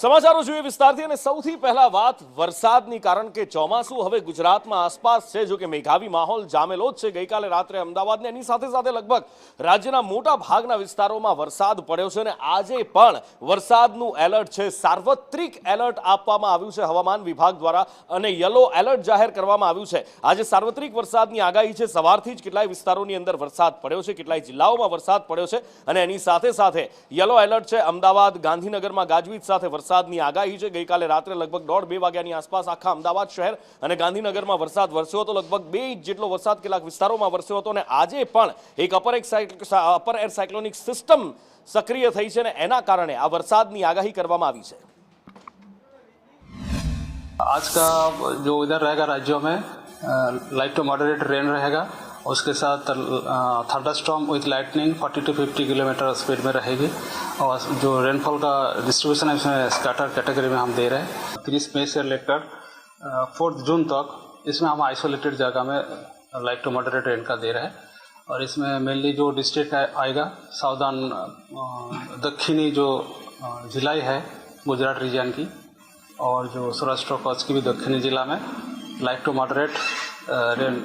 સમાચારો જોઈએ વિસ્તારથી અને સૌથી પહેલા વાત વરસાદની, કારણ કે ચોમાસું હવે ગુજરાતમાં આસપાસ છે. જો કે મેઘાવી માહોલ જામેલો જ છે. ગઈકાલે રાત્રે અમદાવાદને એની સાથે સાથે લગભગ રાજ્યના મોટા ભાગના વિસ્તારોમાં વરસાદ પડ્યો છે અને આજે પણ વરસાદનું એલર્ટ છે. સાર્વત્રિક એલર્ટ આપવામાં આવ્યું છે હવામાન વિભાગ દ્વારા અને યલો એલર્ટ જાહેર કરવામાં આવ્યું છે. આજે સાર્વત્રિક વરસાદની આગાહી છે. સવારથી જ કેટલાય વિસ્તારોની અંદર વરસાદ પડ્યો છે, કેટલાય જિલ્લાઓમાં વરસાદ પડ્યો છે અને એની સાથે સાથે યલો એલર્ટ છે. અમદાવાદ, ગાંધીનગરમાં ગાજવીજ સાથે વરસાદની આગાહી છે. ગઈકાલે રાત્રે લગભગ 1:30 વાગ્યાની આસપાસ આખા અમદાવાદ શહેર અને ગાંધીનગરમાં વરસાદ વરસ્યો હતો. લગભગ 2 ઇંચ જેટલો વરસાદ કેટલાક વિસ્તારોમાં વરસ્યો હતો અને આજે પણ એક અપર એર સાયક્લોનિક સિસ્ટમ સક્રિય થઈ છે અને એના કારણે આ વરસાદની આગાહી કરવામાં આવી છે. आज का जो इधर रहेगा राज्यों में लाइट टू मॉडरेट रेन रहेगा. उसके साथ thunderstorm with lightning 40 to 50 kilometre speed में रहेगी. और जो रेनफॉल का डिस्ट्रीब्यूशन है इसमें स्कैटर कैटेगरी में हम दे रहे हैं. 30 मई से लेकर 4 जून तक इसमें हम आइसोलेटेड जगह में लाइट टू मॉडरेट रेन का दे रहे हैं. और इसमें मेनली जो डिस्ट्रिक्ट आएगा साउदर्न दक्षिणी जो जिलाई है गुजरात रीजन की और जो सौराष्ट्र कच्छ की भी दक्षिणी जिला में लाइट टू मॉडरेट रेन